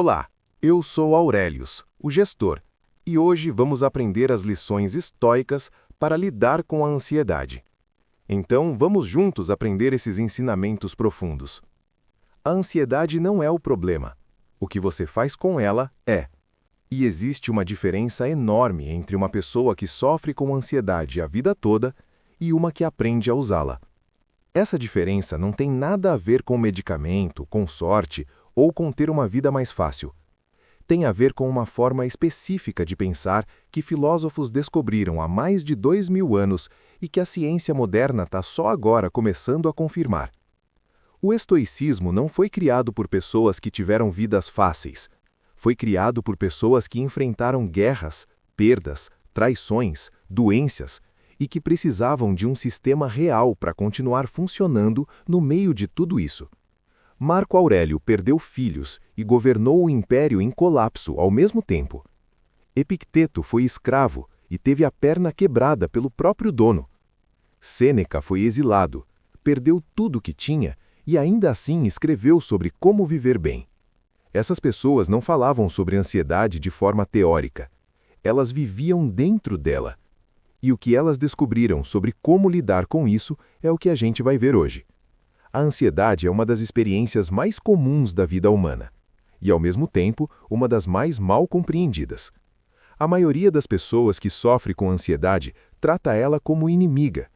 Olá, eu sou Aurelius, o gestor, e hoje vamos aprender as lições estoicas para lidar com a ansiedade. Então, vamos juntos aprender esses ensinamentos profundos. A ansiedade não é o problema. O que você faz com ela é. E existe uma diferença enorme entre uma pessoa que sofre com ansiedade a vida toda e uma que aprende a usá-la. Essa diferença não tem nada a ver com medicamento, com sorte ou com ter uma vida mais fácil. Tem a ver com uma forma específica de pensar que filósofos descobriram há mais de 2000 anos e que a ciência moderna está só agora começando a confirmar. O estoicismo não foi criado por pessoas que tiveram vidas fáceis. Foi criado por pessoas que enfrentaram guerras, perdas, traições, doenças e que precisavam de um sistema real para continuar funcionando no meio de tudo isso. Marco Aurélio perdeu filhos e governou o império em colapso ao mesmo tempo. Epicteto foi escravo e teve a perna quebrada pelo próprio dono. Sêneca foi exilado, perdeu tudo que tinha e ainda assim escreveu sobre como viver bem. Essas pessoas não falavam sobre ansiedade de forma teórica. Elas viviam dentro dela. E o que elas descobriram sobre como lidar com isso é o que a gente vai ver hoje. A ansiedade é uma das experiências mais comuns da vida humana. E, ao mesmo tempo, uma das mais mal compreendidas. A maioria das pessoas que sofre com ansiedade trata ela como inimiga,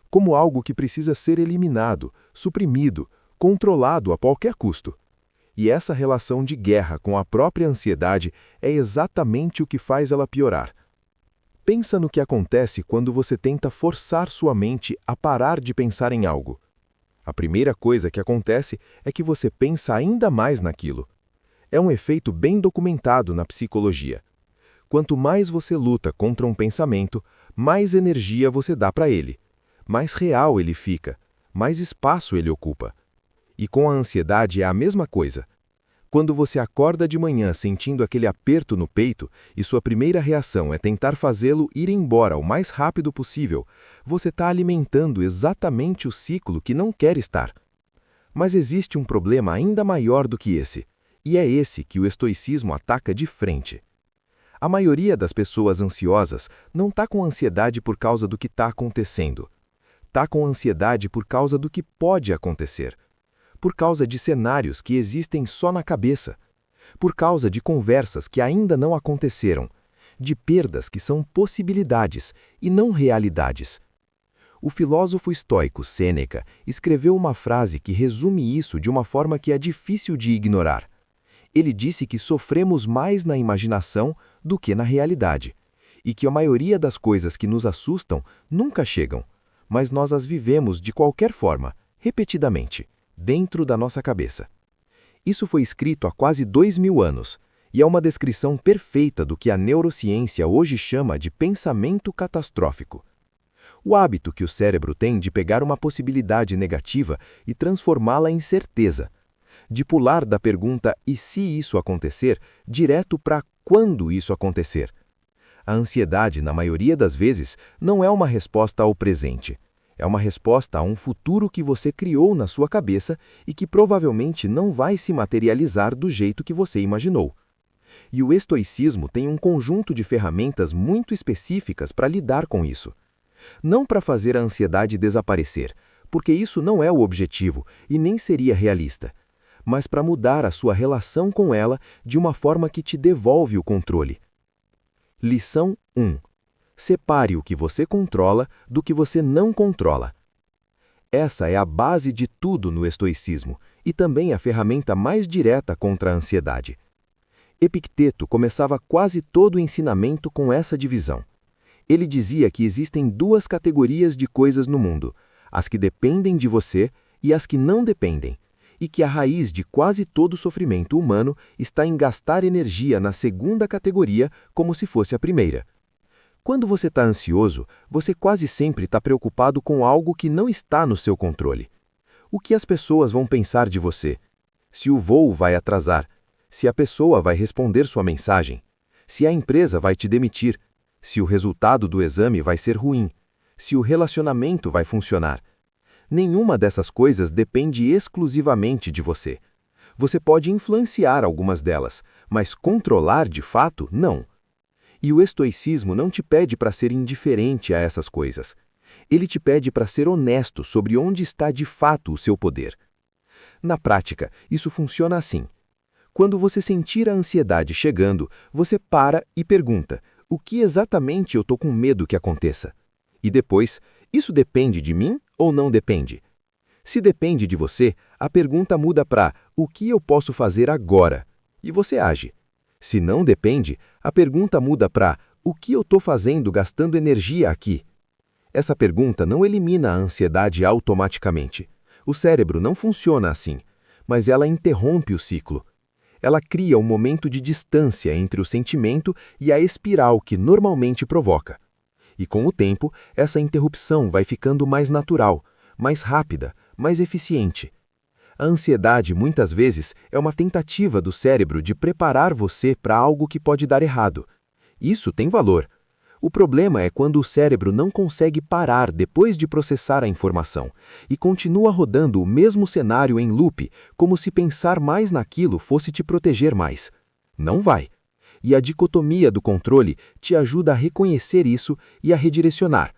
como algo que precisa ser eliminado, suprimido, controlado a qualquer custo. E essa relação de guerra com a própria ansiedade é exatamente o que faz ela piorar. Pensa no que acontece quando você tenta forçar sua mente a parar de pensar em algo. A primeira coisa que acontece é que você pensa ainda mais naquilo. É um efeito bem documentado na psicologia. Quanto mais você luta contra um pensamento, mais energia você dá para ele. Mais real ele fica, mais espaço ele ocupa. E com a ansiedade é a mesma coisa. Quando você acorda de manhã sentindo aquele aperto no peito e sua primeira reação é tentar fazê-lo ir embora o mais rápido possível, você está alimentando exatamente o ciclo que não quer estar. Mas existe um problema ainda maior do que esse, e é esse que o estoicismo ataca de frente. A maioria das pessoas ansiosas não está com ansiedade por causa do que está acontecendo. Está com ansiedade por causa do que pode acontecer. Por causa de cenários que existem só na cabeça, por causa de conversas que ainda não aconteceram, de perdas que são possibilidades e não realidades. O filósofo estoico Sêneca escreveu uma frase que resume isso de uma forma que é difícil de ignorar. Ele disse que sofremos mais na imaginação do que na realidade, e que a maioria das coisas que nos assustam nunca chegam, mas nós as vivemos de qualquer forma, repetidamente, dentro da nossa cabeça. Isso foi escrito há quase 2000 anos, e é uma descrição perfeita do que a neurociência hoje chama de pensamento catastrófico. O hábito que o cérebro tem de pegar uma possibilidade negativa e transformá-la em certeza, de pular da pergunta "e se isso acontecer?" direto para "quando isso acontecer?". A ansiedade, na maioria das vezes, não é uma resposta ao presente. É uma resposta a um futuro que você criou na sua cabeça e que provavelmente não vai se materializar do jeito que você imaginou. E o estoicismo tem um conjunto de ferramentas muito específicas para lidar com isso. Não para fazer a ansiedade desaparecer, porque isso não é o objetivo e nem seria realista, mas para mudar a sua relação com ela de uma forma que te devolve o controle. Lição 1. Separe o que você controla do que você não controla. Essa é a base de tudo no estoicismo e também a ferramenta mais direta contra a ansiedade. Epicteto começava quase todo o ensinamento com essa divisão. Ele dizia que existem duas categorias de coisas no mundo, as que dependem de você e as que não dependem, e que a raiz de quase todo o sofrimento humano está em gastar energia na segunda categoria como se fosse a primeira. Quando você está ansioso, você quase sempre está preocupado com algo que não está no seu controle. O que as pessoas vão pensar de você? Se o voo vai atrasar? Se a pessoa vai responder sua mensagem? Se a empresa vai te demitir? Se o resultado do exame vai ser ruim? Se o relacionamento vai funcionar? Nenhuma dessas coisas depende exclusivamente de você. Você pode influenciar algumas delas, mas controlar de fato, não. E o estoicismo não te pede para ser indiferente a essas coisas. Ele te pede para ser honesto sobre onde está de fato o seu poder. Na prática, isso funciona assim. Quando você sentir a ansiedade chegando, você para e pergunta: o que exatamente eu estou com medo que aconteça? E depois, isso depende de mim ou não depende? Se depende de você, a pergunta muda para: o que eu posso fazer agora? E você age. Se não depende, a pergunta muda para: o que eu estou fazendo gastando energia aqui? Essa pergunta não elimina a ansiedade automaticamente. O cérebro não funciona assim, mas ela interrompe o ciclo. Ela cria um momento de distância entre o sentimento e a espiral que normalmente provoca. E com o tempo, essa interrupção vai ficando mais natural, mais rápida, mais eficiente. A ansiedade, muitas vezes, é uma tentativa do cérebro de preparar você para algo que pode dar errado. Isso tem valor. O problema é quando o cérebro não consegue parar depois de processar a informação e continua rodando o mesmo cenário em loop, como se pensar mais naquilo fosse te proteger mais. Não vai. E a dicotomia do controle te ajuda a reconhecer isso e a redirecionar.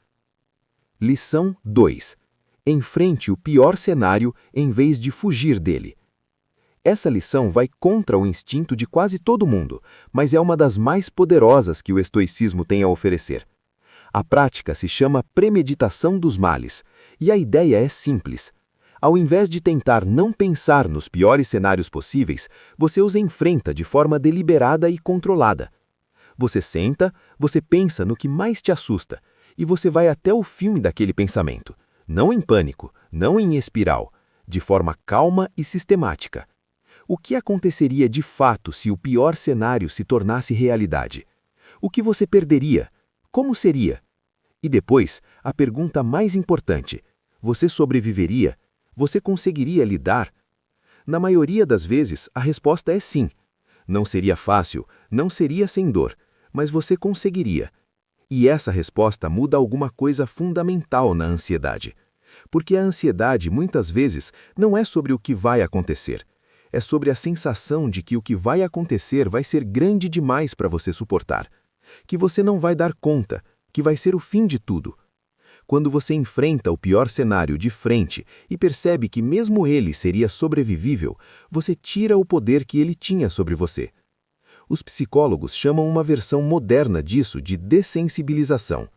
Lição 2. Enfrente o pior cenário em vez de fugir dele. Essa lição vai contra o instinto de quase todo mundo, mas é uma das mais poderosas que o estoicismo tem a oferecer. A prática se chama premeditação dos males, e a ideia é simples. Ao invés de tentar não pensar nos piores cenários possíveis, você os enfrenta de forma deliberada e controlada. Você senta, você pensa no que mais te assusta, e você vai até o fim daquele pensamento, não em pânico, não em espiral, de forma calma e sistemática. O que aconteceria de fato se o pior cenário se tornasse realidade? O que você perderia? Como seria? E depois, a pergunta mais importante: você sobreviveria? Você conseguiria lidar? Na maioria das vezes, a resposta é sim. Não seria fácil, não seria sem dor, mas você conseguiria. E essa resposta muda alguma coisa fundamental na ansiedade. Porque a ansiedade, muitas vezes, não é sobre o que vai acontecer. É sobre a sensação de que o que vai acontecer vai ser grande demais para você suportar, que você não vai dar conta, que vai ser o fim de tudo. Quando você enfrenta o pior cenário de frente e percebe que mesmo ele seria sobrevivível, você tira o poder que ele tinha sobre você. Os psicólogos chamam uma versão moderna disso de dessensibilização.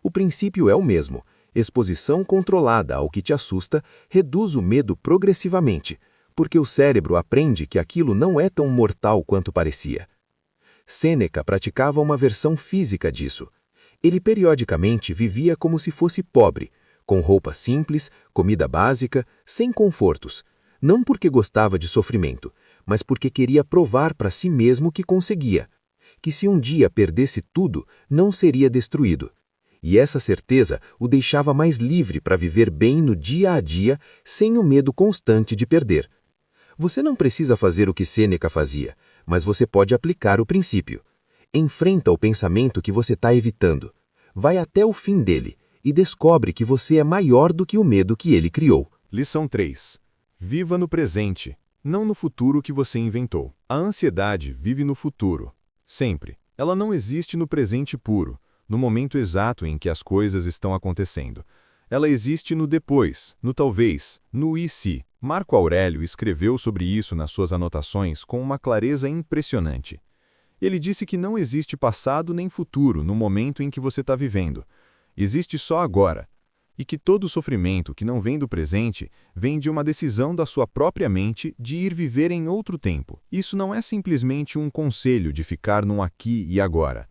O princípio é o mesmo: exposição controlada ao que te assusta reduz o medo progressivamente, porque o cérebro aprende que aquilo não é tão mortal quanto parecia. Sêneca praticava uma versão física disso. Ele periodicamente vivia como se fosse pobre, com roupa simples, comida básica, sem confortos, não porque gostava de sofrimento, mas porque queria provar para si mesmo que conseguia, que se um dia perdesse tudo, não seria destruído. E essa certeza o deixava mais livre para viver bem no dia a dia, sem o medo constante de perder. Você não precisa fazer o que Sêneca fazia, mas você pode aplicar o princípio. Enfrenta o pensamento que você está evitando. Vai até o fim dele e descobre que você é maior do que o medo que ele criou. Lição 3. Viva no presente, não no futuro que você inventou. A ansiedade vive no futuro. Sempre. Ela não existe no presente puro, no momento exato em que as coisas estão acontecendo. Ela existe no depois, no talvez, no e se. Marco Aurélio escreveu sobre isso nas suas anotações com uma clareza impressionante. Ele disse que não existe passado nem futuro no momento em que você está vivendo. Existe só agora. E que todo sofrimento que não vem do presente vem de uma decisão da sua própria mente de ir viver em outro tempo. Isso não é simplesmente um conselho de ficar no aqui e agora.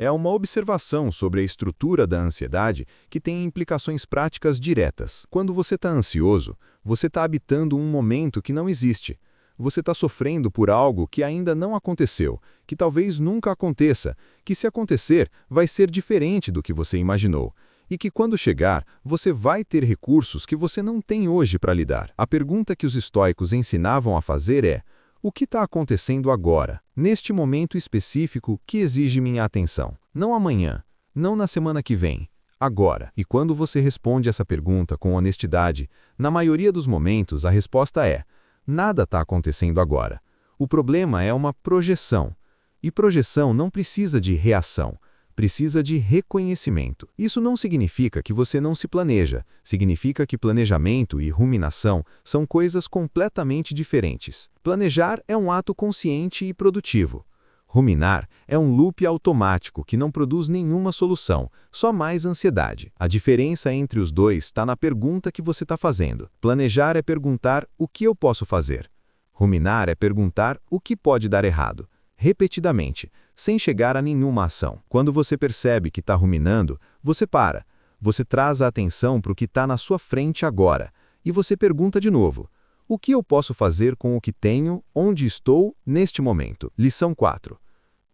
É uma observação sobre a estrutura da ansiedade que tem implicações práticas diretas. Quando você está ansioso, você está habitando um momento que não existe. Você está sofrendo por algo que ainda não aconteceu, que talvez nunca aconteça, que se acontecer, vai ser diferente do que você imaginou. E que quando chegar, você vai ter recursos que você não tem hoje para lidar. A pergunta que os estoicos ensinavam a fazer é: o que está acontecendo agora, neste momento específico que exige minha atenção? Não amanhã, não na semana que vem, agora. E quando você responde essa pergunta com honestidade, na maioria dos momentos a resposta é: Nada está acontecendo agora. O problema é uma projeção. E projeção não precisa de reação, precisa de reconhecimento. Isso não significa que você não se planeja, significa que planejamento e ruminação são coisas completamente diferentes. Planejar é um ato consciente e produtivo. Ruminar é um loop automático que não produz nenhuma solução, só mais ansiedade. A diferença entre os dois está na pergunta que você está fazendo. Planejar é perguntar o que eu posso fazer. Ruminar é perguntar o que pode dar errado, repetidamente, sem chegar a nenhuma ação. Quando você percebe que está ruminando, você para. Você traz a atenção para o que está na sua frente agora. E você pergunta de novo: o que eu posso fazer com o que tenho, onde estou, neste momento? Lição 4.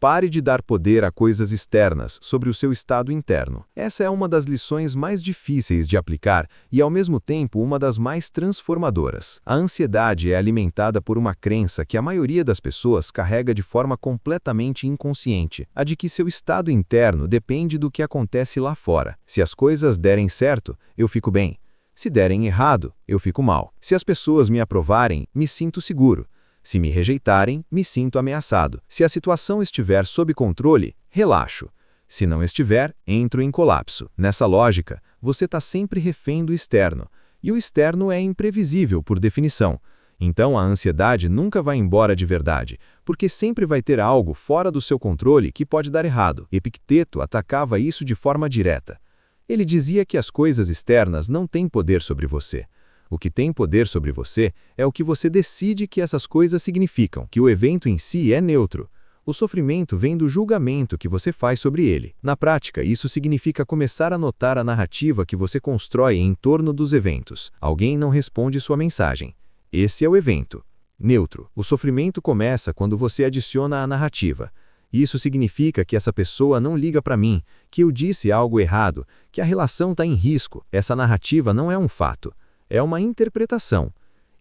Pare de dar poder a coisas externas sobre o seu estado interno. Essa é uma das lições mais difíceis de aplicar e, ao mesmo tempo, uma das mais transformadoras. A ansiedade é alimentada por uma crença que a maioria das pessoas carrega de forma completamente inconsciente, a de que seu estado interno depende do que acontece lá fora. Se as coisas derem certo, eu fico bem. Se derem errado, eu fico mal. Se as pessoas me aprovarem, me sinto seguro. Se me rejeitarem, me sinto ameaçado. Se a situação estiver sob controle, relaxo. Se não estiver, entro em colapso. Nessa lógica, você está sempre refém do externo. E o externo é imprevisível por definição. Então a ansiedade nunca vai embora de verdade, porque sempre vai ter algo fora do seu controle que pode dar errado. Epicteto atacava isso de forma direta. Ele dizia que as coisas externas não têm poder sobre você. O que tem poder sobre você é o que você decide que essas coisas significam, que o evento em si é neutro. O sofrimento vem do julgamento que você faz sobre ele. Na prática, isso significa começar a notar a narrativa que você constrói em torno dos eventos. Alguém não responde sua mensagem. Esse é o evento. Neutro. O sofrimento começa quando você adiciona a narrativa. Isso significa que essa pessoa não liga para mim, que eu disse algo errado, que a relação está em risco. Essa narrativa não é um fato. É uma interpretação.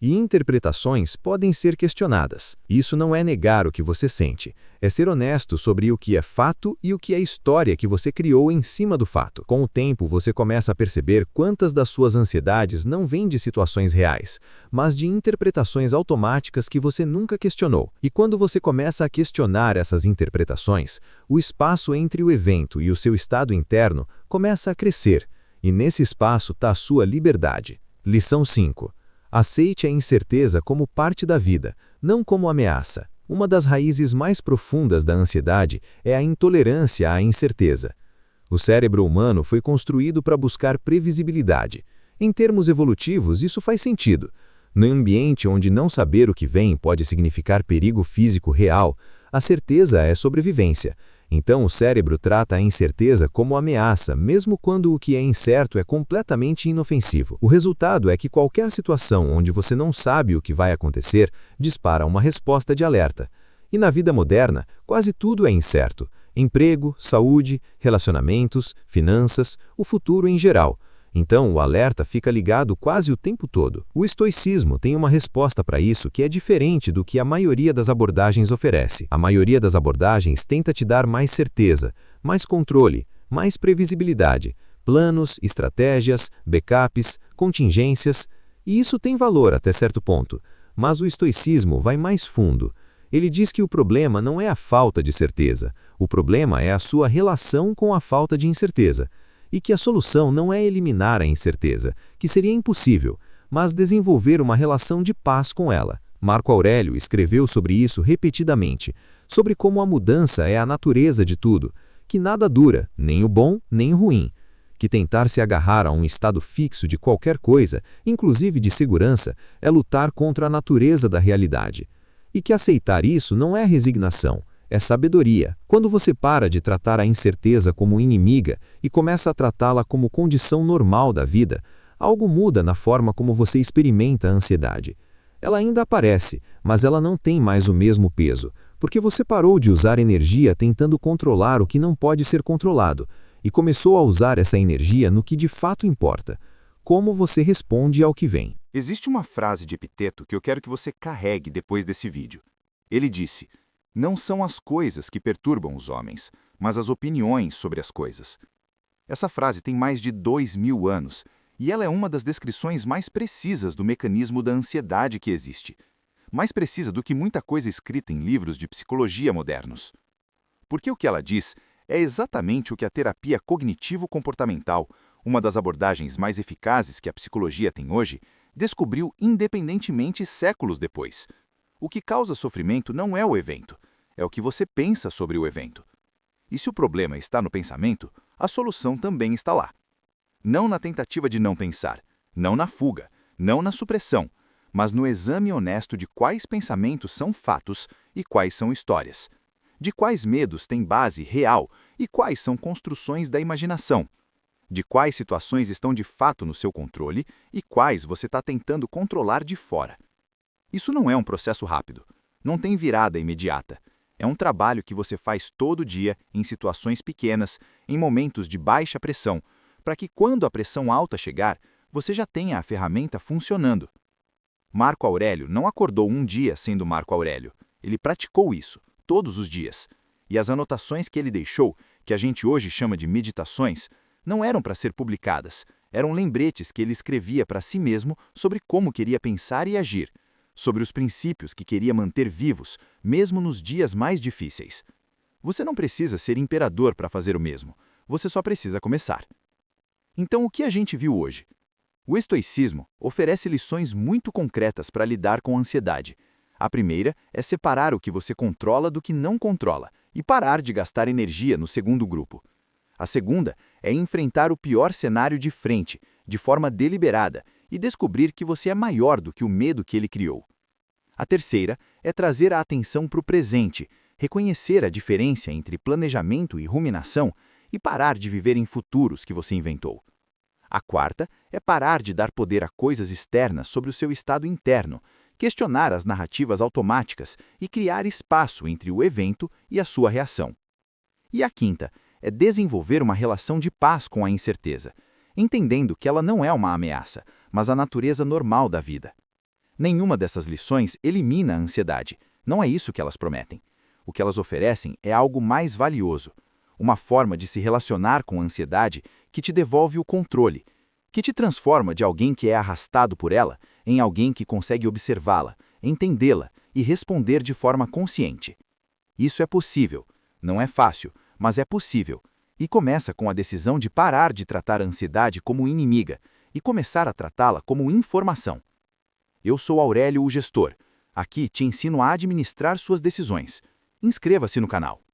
E interpretações podem ser questionadas. Isso não é negar o que você sente. É ser honesto sobre o que é fato e o que é história que você criou em cima do fato. Com o tempo, você começa a perceber quantas das suas ansiedades não vêm de situações reais, mas de interpretações automáticas que você nunca questionou. E quando você começa a questionar essas interpretações, o espaço entre o evento e o seu estado interno começa a crescer. E nesse espaço está a sua liberdade. Lição 5. Aceite a incerteza como parte da vida, não como ameaça. Uma das raízes mais profundas da ansiedade é a intolerância à incerteza. O cérebro humano foi construído para buscar previsibilidade. Em termos evolutivos, isso faz sentido. No ambiente onde não saber o que vem pode significar perigo físico real, a certeza é sobrevivência. Então o cérebro trata a incerteza como ameaça, mesmo quando o que é incerto é completamente inofensivo. O resultado é que qualquer situação onde você não sabe o que vai acontecer dispara uma resposta de alerta. E na vida moderna, quase tudo é incerto. Emprego, saúde, relacionamentos, finanças, o futuro em geral. Então o alerta fica ligado quase o tempo todo. O estoicismo tem uma resposta para isso que é diferente do que a maioria das abordagens oferece. A maioria das abordagens tenta te dar mais certeza, mais controle, mais previsibilidade, planos, estratégias, backups, contingências, e isso tem valor até certo ponto. Mas o estoicismo vai mais fundo. Ele diz que o problema não é a falta de certeza, o problema é a sua relação com a falta de incerteza. E que a solução não é eliminar a incerteza, que seria impossível, mas desenvolver uma relação de paz com ela. Marco Aurélio escreveu sobre isso repetidamente, sobre como a mudança é a natureza de tudo, que nada dura, nem o bom, nem o ruim, que tentar se agarrar a um estado fixo de qualquer coisa, inclusive de segurança, é lutar contra a natureza da realidade, e que aceitar isso não é resignação, é sabedoria. Quando você para de tratar a incerteza como inimiga e começa a tratá-la como condição normal da vida, algo muda na forma como você experimenta a ansiedade. Ela ainda aparece, mas ela não tem mais o mesmo peso, porque você parou de usar energia tentando controlar o que não pode ser controlado e começou a usar essa energia no que de fato importa, como você responde ao que vem. Existe uma frase de Epicteto que eu quero que você carregue depois desse vídeo. Ele disse: não são as coisas que perturbam os homens, mas as opiniões sobre as coisas. Essa frase tem mais de 2000 anos, e ela é uma das descrições mais precisas do mecanismo da ansiedade que existe. mais precisa do que muita coisa escrita em livros de psicologia modernos. Porque o que ela diz é exatamente o que a terapia cognitivo-comportamental, uma das abordagens mais eficazes que a psicologia tem hoje, descobriu independentemente séculos depois. O que causa sofrimento não é o evento, é o que você pensa sobre o evento. E se o problema está no pensamento, a solução também está lá. Não na tentativa de não pensar, não na fuga, não na supressão, mas no exame honesto de quais pensamentos são fatos e quais são histórias. De quais medos têm base real e quais são construções da imaginação. De quais situações estão de fato no seu controle e quais você está tentando controlar de fora. Isso não é um processo rápido, não tem virada imediata. É um trabalho que você faz todo dia, em situações pequenas, em momentos de baixa pressão, para que quando a pressão alta chegar, você já tenha a ferramenta funcionando. Marco Aurélio não acordou um dia sendo Marco Aurélio. Ele praticou isso, todos os dias. E as anotações que ele deixou, que a gente hoje chama de meditações, não eram para ser publicadas, eram lembretes que ele escrevia para si mesmo sobre como queria pensar e agir, sobre os princípios que queria manter vivos, mesmo nos dias mais difíceis. Você não precisa ser imperador para fazer o mesmo, você só precisa começar. Então, o que a gente viu hoje? O estoicismo oferece lições muito concretas para lidar com a ansiedade. A primeira é separar o que você controla do que não controla e parar de gastar energia no segundo grupo. A segunda é enfrentar o pior cenário de frente, de forma deliberada, e descobrir que você é maior do que o medo que ele criou. A terceira é trazer a atenção para o presente, reconhecer a diferença entre planejamento e ruminação e parar de viver em futuros que você inventou. A quarta é parar de dar poder a coisas externas sobre o seu estado interno, questionar as narrativas automáticas e criar espaço entre o evento e a sua reação. E a quinta é desenvolver uma relação de paz com a incerteza, entendendo que ela não é uma ameaça, mas a natureza normal da vida. Nenhuma dessas lições elimina a ansiedade, não é isso que elas prometem. O que elas oferecem é algo mais valioso, uma forma de se relacionar com a ansiedade que te devolve o controle, que te transforma de alguém que é arrastado por ela em alguém que consegue observá-la, entendê-la e responder de forma consciente. Isso é possível, não é fácil, mas é possível, e começa com a decisão de parar de tratar a ansiedade como inimiga e começar a tratá-la como informação. Eu sou Aurélio, o gestor. Aqui te ensino a administrar suas decisões. Inscreva-se no canal.